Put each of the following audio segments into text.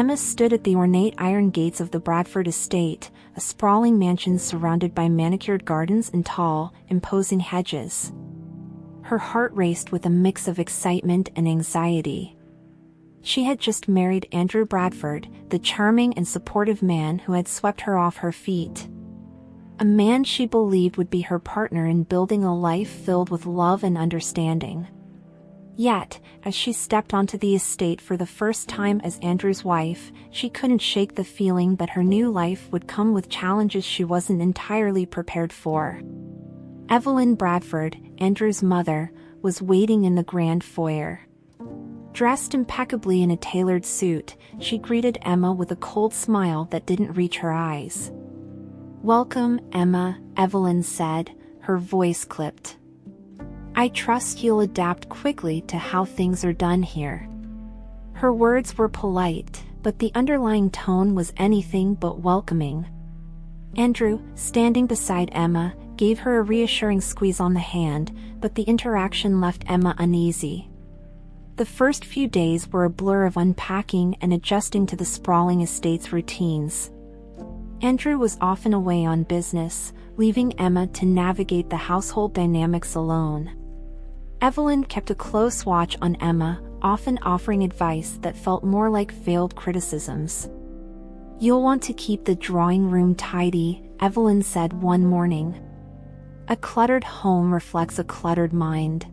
Emma stood at the ornate iron gates of the Bradford estate, a sprawling mansion surrounded by manicured gardens and tall, imposing hedges. Her heart raced with a mix of excitement and anxiety. She had just married Andrew Bradford, the charming and supportive man who had swept her off her feet. A man she believed would be her partner in building a life filled with love and understanding. Yet, as she stepped onto the estate for the first time as Andrew's wife, she couldn't shake the feeling that her new life would come with challenges she wasn't entirely prepared for. Evelyn Bradford, Andrew's mother, was waiting in the grand foyer. Dressed impeccably in a tailored suit, she greeted Emma with a cold smile that didn't reach her eyes. "Welcome, Emma," Evelyn said, her voice clipped. "I trust you'll adapt quickly to how things are done here." Her words were polite, but the underlying tone was anything but welcoming. Andrew, standing beside Emma, gave her a reassuring squeeze on the hand, but the interaction left Emma uneasy. The first few days were a blur of unpacking and adjusting to the sprawling estate's routines. Andrew was often away on business, leaving Emma to navigate the household dynamics alone. Evelyn kept a close watch on Emma, often offering advice that felt more like veiled criticisms. "You'll want to keep the drawing room tidy," Evelyn said one morning. "A cluttered home reflects a cluttered mind."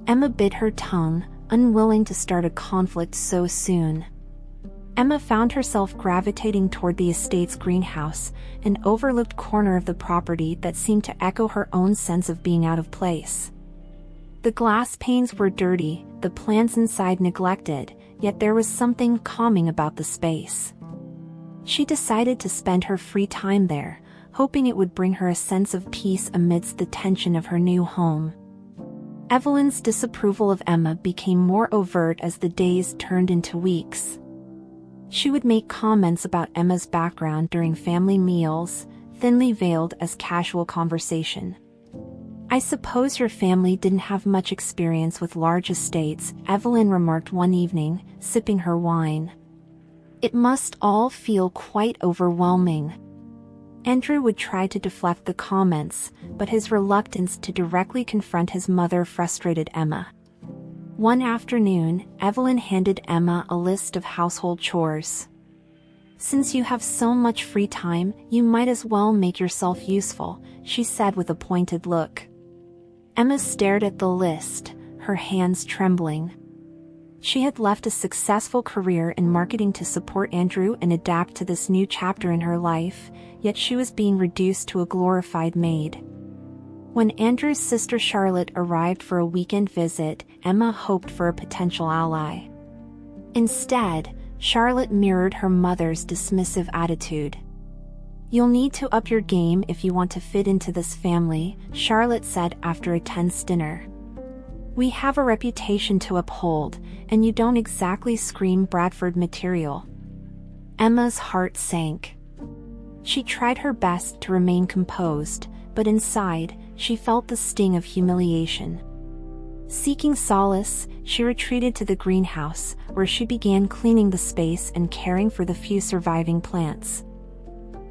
Emma bit her tongue, unwilling to start a conflict so soon. Emma found herself gravitating toward the estate's greenhouse, an overlooked corner of the property that seemed to echo her own sense of being out of place. The glass panes were dirty, the plants inside neglected, yet there was something calming about the space. She decided to spend her free time there, hoping it would bring her a sense of peace amidst the tension of her new home. Evelyn's disapproval of Emma became more overt as the days turned into weeks. She would make comments about Emma's background during family meals, thinly veiled as casual conversation. "I suppose your family didn't have much experience with large estates," Evelyn remarked one evening, sipping her wine. "It must all feel quite overwhelming." Andrew would try to deflect the comments, but his reluctance to directly confront his mother frustrated Emma. One afternoon, Evelyn handed Emma a list of household chores. "Since you have so much free time, you might as well make yourself useful," she said with a pointed look. Emma stared at the list, her hands trembling. She had left a successful career in marketing to support Andrew and adapt to this new chapter in her life, yet she was being reduced to a glorified maid. When Andrew's sister Charlotte arrived for a weekend visit, Emma hoped for a potential ally. Instead, Charlotte mirrored her mother's dismissive attitude. "You'll need to up your game if you want to fit into this family," Charlotte said after a tense dinner. "We have a reputation to uphold, and you don't exactly scream Bradford material." Emma's heart sank. She tried her best to remain composed, but inside, she felt the sting of humiliation. Seeking solace, she retreated to the greenhouse, where she began cleaning the space and caring for the few surviving plants.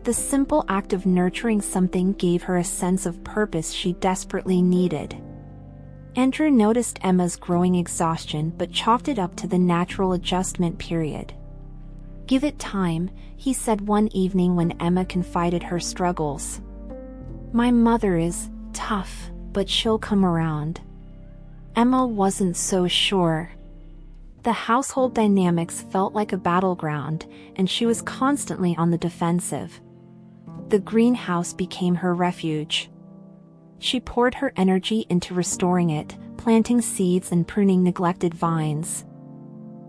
The simple act of nurturing something gave her a sense of purpose she desperately needed. Andrew noticed Emma's growing exhaustion but chalked it up to the natural adjustment period. "Give it time," he said one evening when Emma confided her struggles. "My mother is tough, but she'll come around." Emma wasn't so sure. The household dynamics felt like a battleground, and she was constantly on the defensive. The greenhouse became her refuge. She poured her energy into restoring it, planting seeds and pruning neglected vines.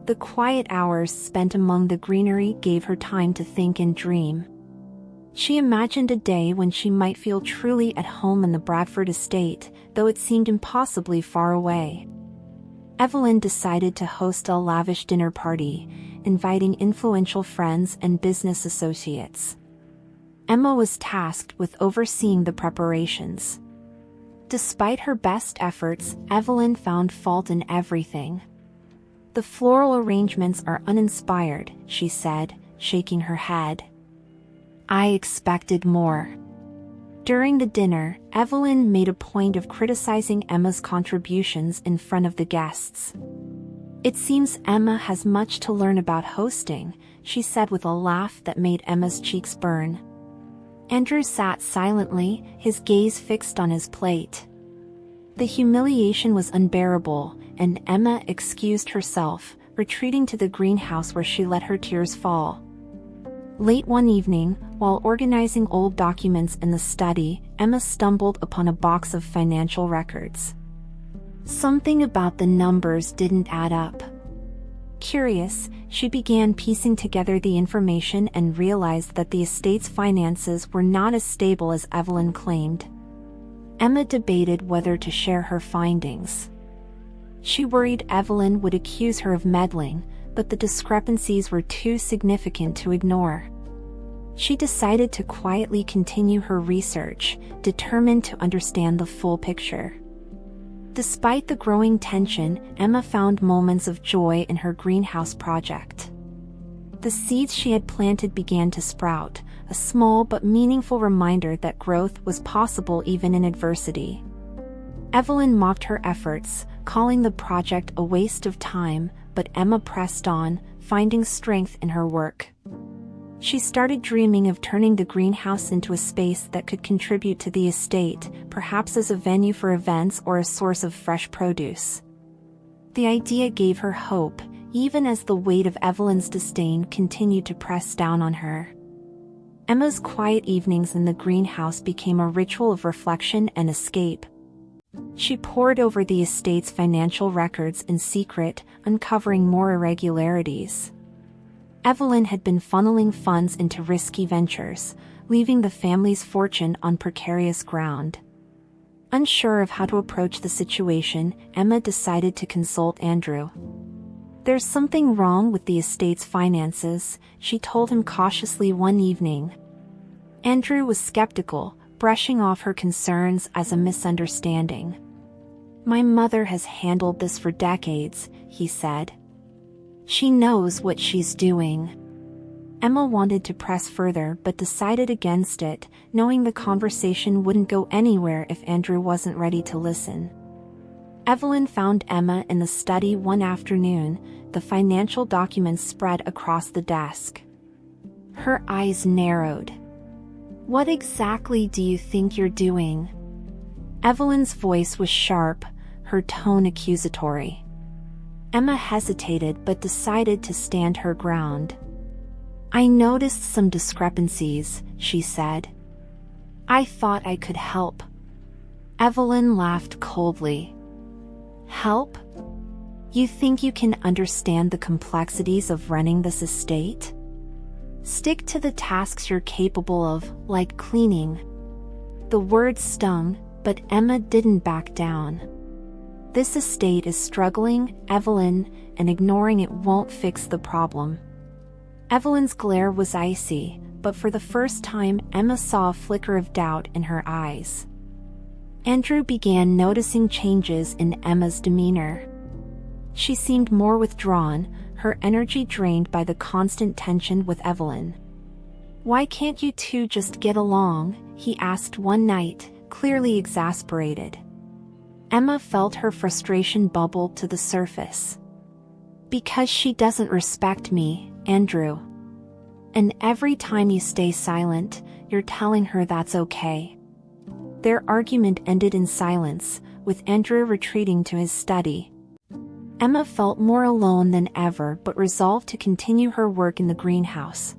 The quiet hours spent among the greenery gave her time to think and dream. She imagined a day when she might feel truly at home in the Bradford estate, though it seemed impossibly far away. Evelyn decided to host a lavish dinner party, inviting influential friends and business associates. Emma was tasked with overseeing the preparations. Despite her best efforts, Evelyn found fault in everything. The floral arrangements are uninspired, she said, shaking her head. I expected more. During the dinner, Evelyn made a point of criticizing Emma's contributions in front of the guests. It seems Emma has much to learn about hosting, she said with a laugh that made Emma's cheeks burn. Andrew sat silently, his gaze fixed on his plate. The humiliation was unbearable, and Emma excused herself, retreating to the greenhouse where she let her tears fall. Late one evening, while organizing old documents in the study, Emma stumbled upon a box of financial records. Something about the numbers didn't add up. Curious, she began piecing together the information and realized that the estate's finances were not as stable as Evelyn claimed. Emma debated whether to share her findings. She worried Evelyn would accuse her of meddling, but the discrepancies were too significant to ignore. She decided to quietly continue her research, determined to understand the full picture. Despite the growing tension, Emma found moments of joy in her greenhouse project. The seeds she had planted began to sprout, a small but meaningful reminder that growth was possible even in adversity. Evelyn mocked her efforts, calling the project a waste of time, but Emma pressed on, finding strength in her work. She started dreaming of turning the greenhouse into a space that could contribute to the estate, perhaps as a venue for events or a source of fresh produce. The idea gave her hope, even as the weight of Evelyn's disdain continued to press down on her. Emma's quiet evenings in the greenhouse became a ritual of reflection and escape. She pored over the estate's financial records in secret, uncovering more irregularities. Evelyn had been funneling funds into risky ventures, leaving the family's fortune on precarious ground. Unsure of how to approach the situation, Emma decided to consult Andrew. There's something wrong with the estate's finances, she told him cautiously one evening. Andrew was skeptical, brushing off her concerns as a misunderstanding. My mother has handled this for decades, he said. She knows what she's doing. Emma wanted to press further but decided against it, knowing the conversation wouldn't go anywhere if Andrew wasn't ready to listen. Evelyn found Emma in the study one afternoon, the financial documents spread across the desk. Her eyes narrowed. What exactly do you think you're doing? Evelyn's voice was sharp, her tone accusatory. Emma hesitated but decided to stand her ground. I noticed some discrepancies, she said. I thought I could help. Evelyn laughed coldly. Help? You think you can understand the complexities of running this estate? Stick to the tasks you're capable of, like cleaning. The words stung, but Emma didn't back down. This estate is struggling, Evelyn, and ignoring it won't fix the problem. Evelyn's glare was icy, but for the first time Emma saw a flicker of doubt in her eyes. Andrew began noticing changes in Emma's demeanor. She seemed more withdrawn, her energy drained by the constant tension with Evelyn. Why can't you two just get along? He asked one night, clearly exasperated. Emma felt her frustration bubble to the surface. Because she doesn't respect me, Andrew. And every time you stay silent, you're telling her that's okay. Their argument ended in silence, with Andrew retreating to his study. Emma felt more alone than ever but resolved to continue her work in the greenhouse.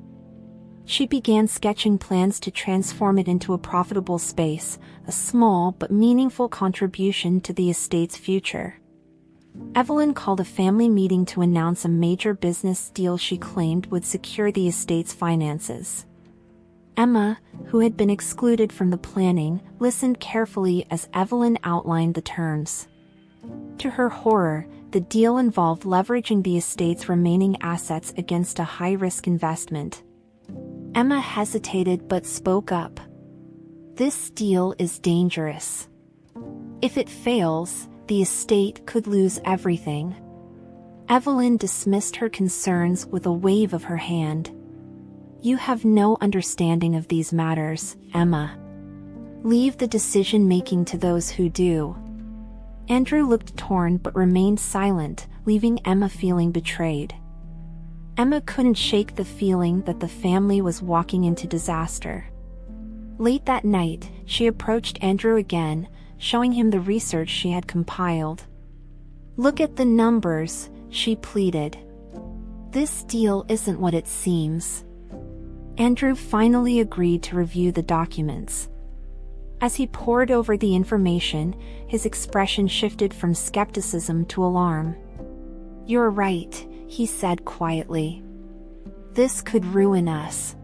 She began sketching plans to transform it into a profitable space, a small but meaningful contribution to the estate's future. Evelyn called a family meeting to announce a major business deal she claimed would secure the estate's finances. Emma, who had been excluded from the planning, listened carefully as Evelyn outlined the terms. To her horror, the deal involved leveraging the estate's remaining assets against a high-risk investment. Emma hesitated but spoke up. This deal is dangerous. If it fails, the estate could lose everything. Evelyn dismissed her concerns with a wave of her hand. "You have no understanding of these matters, Emma. Leave the decision-making to those who do." Andrew looked torn but remained silent, leaving Emma feeling betrayed. Emma couldn't shake the feeling that the family was walking into disaster. Late that night, she approached Andrew again, showing him the research she had compiled. "Look at the numbers," she pleaded. "This deal isn't what it seems." Andrew finally agreed to review the documents. As he pored over the information, his expression shifted from skepticism to alarm. "You're right," he said quietly. "This could ruin us."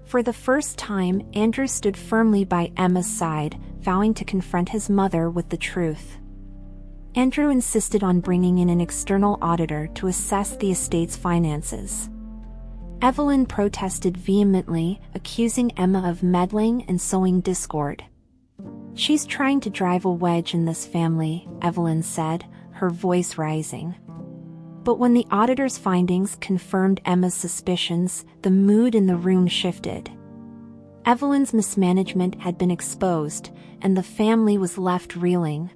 For the first time, Andrew stood firmly by Emma's side, vowing to confront his mother with the truth. Andrew insisted on bringing in an external auditor to assess the estate's finances. Evelyn protested vehemently, accusing Emma of meddling and sowing discord. "She's trying to drive a wedge in this family," Evelyn said, her voice rising. But when the auditor's findings confirmed Emma's suspicions, the mood in the room shifted. Evelyn's mismanagement had been exposed, and the family was left reeling.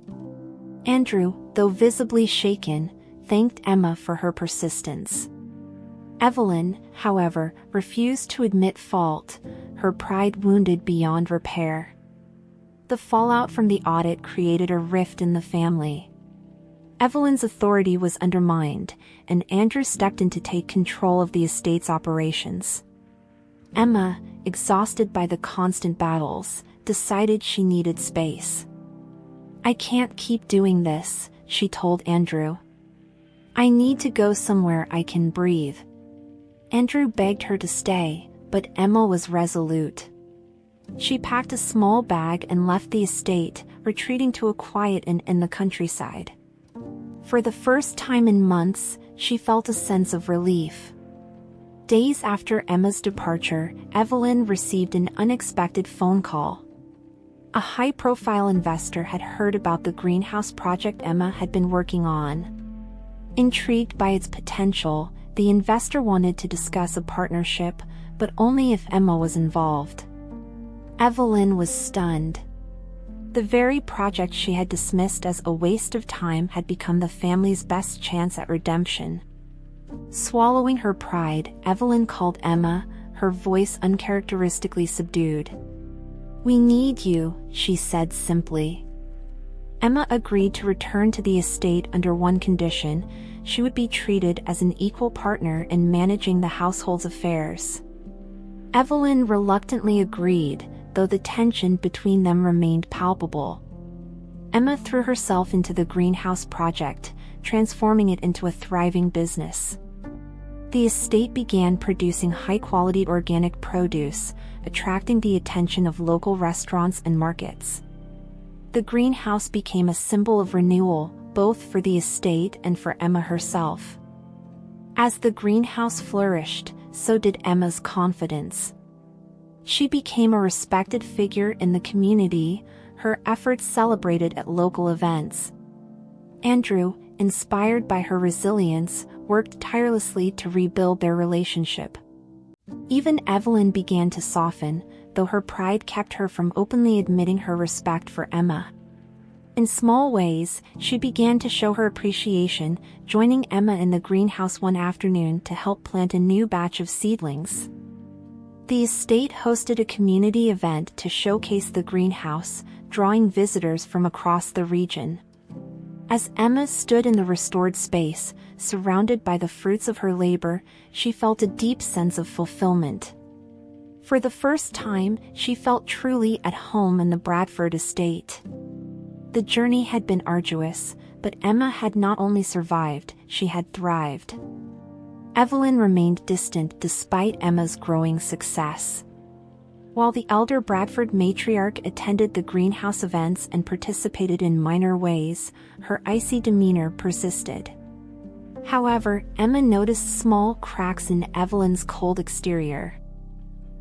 Andrew, though visibly shaken, thanked Emma for her persistence. Evelyn, however, refused to admit fault, her pride wounded beyond repair. The fallout from the audit created a rift in the family. Evelyn's authority was undermined, and Andrew stepped in to take control of the estate's operations. Emma, exhausted by the constant battles, decided she needed space. "I can't keep doing this," she told Andrew. "I need to go somewhere I can breathe." Andrew begged her to stay, but Emma was resolute. She packed a small bag and left the estate, retreating to a quiet inn in the countryside. For the first time in months, she felt a sense of relief. Days after Emma's departure, Evelyn received an unexpected phone call. A high-profile investor had heard about the greenhouse project Emma had been working on. Intrigued by its potential, the investor wanted to discuss a partnership, but only if Emma was involved. Evelyn was stunned. The very project she had dismissed as a waste of time had become the family's best chance at redemption. Swallowing her pride, Evelyn called Emma, her voice uncharacteristically subdued. "We need you," she said simply. Emma agreed to return to the estate under one condition: she would be treated as an equal partner in managing the household's affairs. Evelyn reluctantly agreed, though the tension between them remained palpable. Emma threw herself into the greenhouse project, transforming it into a thriving business. The estate began producing high-quality organic produce, attracting the attention of local restaurants and markets. The greenhouse became a symbol of renewal, both for the estate and for Emma herself. As the greenhouse flourished, so did Emma's confidence. She became a respected figure in the community, her efforts celebrated at local events. Andrew, inspired by her resilience, worked tirelessly to rebuild their relationship. Even Evelyn began to soften, though her pride kept her from openly admitting her respect for Emma. In small ways, she began to show her appreciation, joining Emma in the greenhouse one afternoon to help plant a new batch of seedlings. The estate hosted a community event to showcase the greenhouse, drawing visitors from across the region. As Emma stood in the restored space, surrounded by the fruits of her labor, she felt a deep sense of fulfillment. For the first time, she felt truly at home in the Bradford estate. The journey had been arduous, but Emma had not only survived, she had thrived. Evelyn remained distant despite Emma's growing success. While the elder Bradford matriarch attended the greenhouse events and participated in minor ways, her icy demeanor persisted. However, Emma noticed small cracks in Evelyn's cold exterior.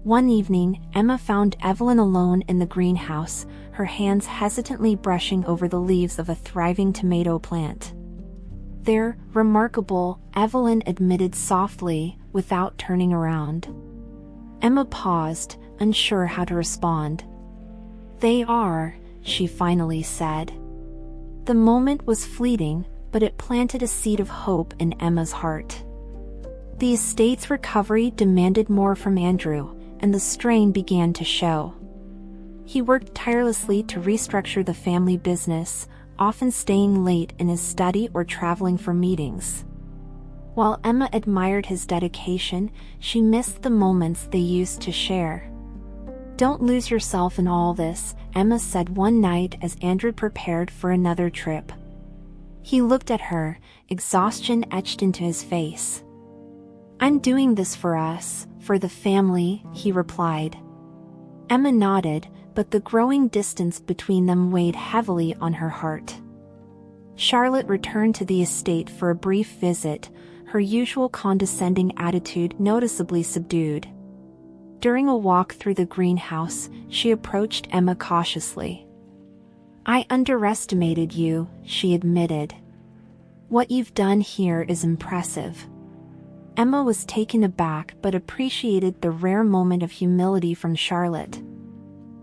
One evening, Emma found Evelyn alone in the greenhouse, her hands hesitantly brushing over the leaves of a thriving tomato plant. "They're remarkable," Evelyn admitted softly, without turning around. Emma paused, unsure how to respond. "They are," she finally said. The moment was fleeting, but it planted a seed of hope in Emma's heart. The estate's recovery demanded more from Andrew, and the strain began to show. He worked tirelessly to restructure the family business, often staying late in his study or traveling for meetings. While Emma admired his dedication, she missed the moments they used to share. "Don't lose yourself in all this," Emma said one night as Andrew prepared for another trip. He looked at her, exhaustion etched into his face. "I'm doing this for us, for the family," he replied. Emma nodded, but the growing distance between them weighed heavily on her heart. Charlotte returned to the estate for a brief visit, her usual condescending attitude noticeably subdued. During a walk through the greenhouse, she approached Emma cautiously. "I underestimated you," she admitted. "What you've done here is impressive." Emma was taken aback but appreciated the rare moment of humility from Charlotte.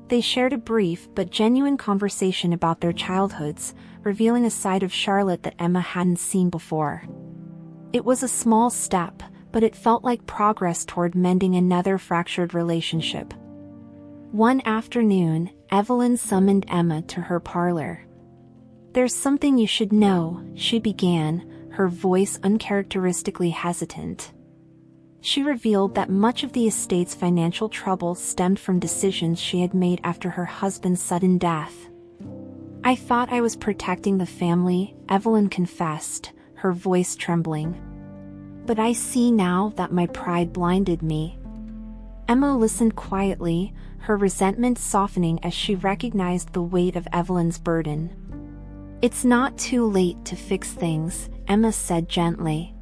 They shared a brief but genuine conversation about their childhoods, revealing a side of Charlotte that Emma hadn't seen before. It was a small step, but it felt like progress toward mending another fractured relationship. One afternoon, Evelyn summoned Emma to her parlor. "There's something you should know," she began, her voice uncharacteristically hesitant. She revealed that much of the estate's financial trouble stemmed from decisions she had made after her husband's sudden death. "I thought I was protecting the family," Evelyn confessed, her voice trembling. "But I see now that my pride blinded me." Emma listened quietly, her resentment softening as she recognized the weight of Evelyn's burden. "It's not too late to fix things," Emma said gently.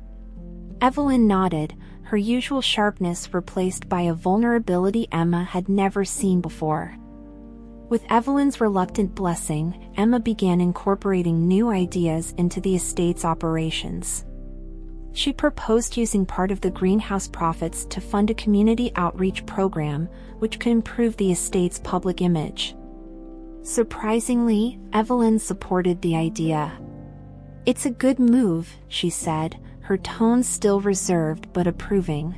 Evelyn nodded, her usual sharpness replaced by a vulnerability Emma had never seen before. With Evelyn's reluctant blessing, Emma began incorporating new ideas into the estate's operations. She proposed using part of the greenhouse profits to fund a community outreach program, which could improve the estate's public image. Surprisingly, Evelyn supported the idea. "It's a good move," she said, her tone still reserved but approving.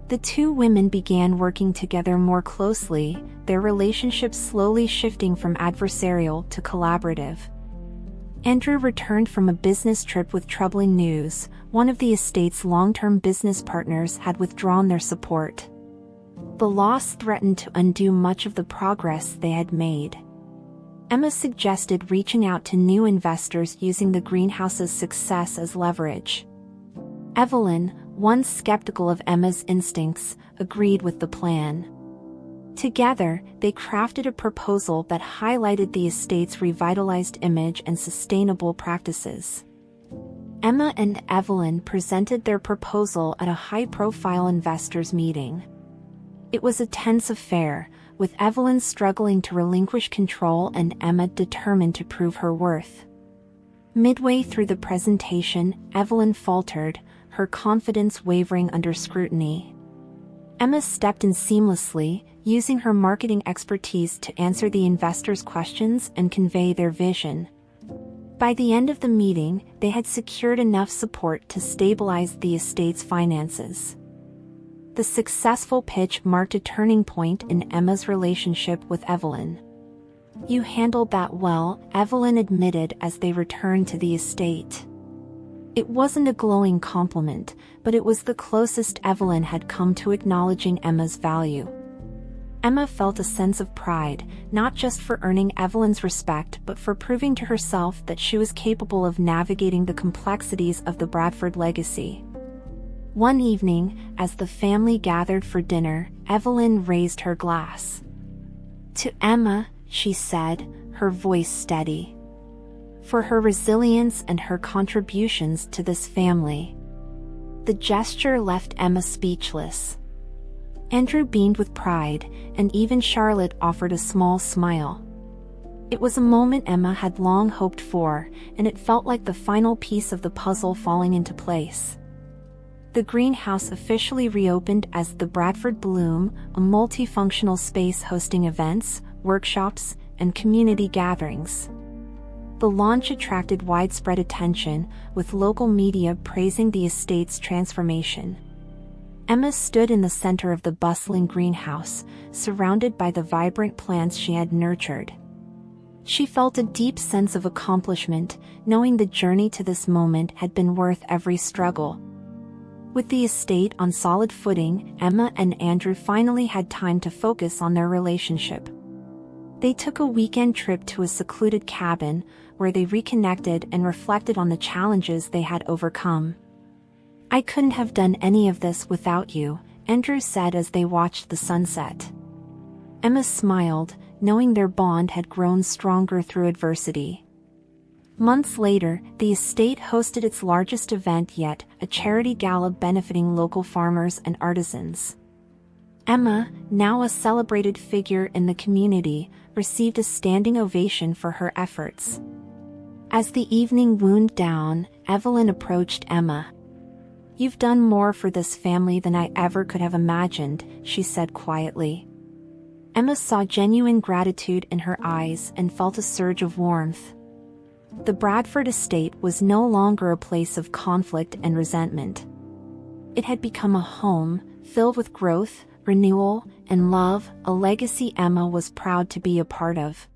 The two women began working together more closely, their relationship slowly shifting from adversarial to collaborative. Andrew returned from a business trip with troubling news. One of the estate's long-term business partners had withdrawn their support. The loss threatened to undo much of the progress they had made. Emma suggested reaching out to new investors using the greenhouse's success as leverage. Evelyn, once skeptical of Emma's instincts, agreed with the plan. Together, they crafted a proposal that highlighted the estate's revitalized image and sustainable practices. Emma and Evelyn presented their proposal at a high-profile investors' meeting. It was a tense affair, with Evelyn struggling to relinquish control and Emma determined to prove her worth. Midway through the presentation, Evelyn faltered, her confidence wavering under scrutiny. Emma stepped in seamlessly, using her marketing expertise to answer the investors' questions and convey their vision. By the end of the meeting, they had secured enough support to stabilize the estate's finances. The successful pitch marked a turning point in Emma's relationship with Evelyn. "You handled that well," Evelyn admitted as they returned to the estate. It wasn't a glowing compliment, but it was the closest Evelyn had come to acknowledging Emma's value. Emma felt a sense of pride, not just for earning Evelyn's respect but for proving to herself that she was capable of navigating the complexities of the Bradford legacy. One evening, as the family gathered for dinner, Evelyn raised her glass. "To Emma," she said, her voice steady. "For her resilience and her contributions to this family." The gesture left Emma speechless. Andrew beamed with pride, and even Charlotte offered a small smile. It was a moment Emma had long hoped for, and it felt like the final piece of the puzzle falling into place. The greenhouse officially reopened as the Bradford Bloom, a multifunctional space hosting events, workshops, and community gatherings. The launch attracted widespread attention, with local media praising the estate's transformation. Emma stood in the center of the bustling greenhouse, surrounded by the vibrant plants she had nurtured. She felt a deep sense of accomplishment, knowing the journey to this moment had been worth every struggle. With the estate on solid footing, Emma and Andrew finally had time to focus on their relationship. They took a weekend trip to a secluded cabin, where they reconnected and reflected on the challenges they had overcome. "I couldn't have done any of this without you," Andrew said as they watched the sunset. Emma smiled, knowing their bond had grown stronger through adversity. Months later, the estate hosted its largest event yet, a charity gala benefiting local farmers and artisans. Emma, now a celebrated figure in the community, received a standing ovation for her efforts. As the evening wound down, Evelyn approached Emma. "You've done more for this family than I ever could have imagined," she said quietly. Emma saw genuine gratitude in her eyes and felt a surge of warmth. The Bradford estate was no longer a place of conflict and resentment. It had become a home, filled with growth, renewal, and love, a legacy Emma was proud to be a part of.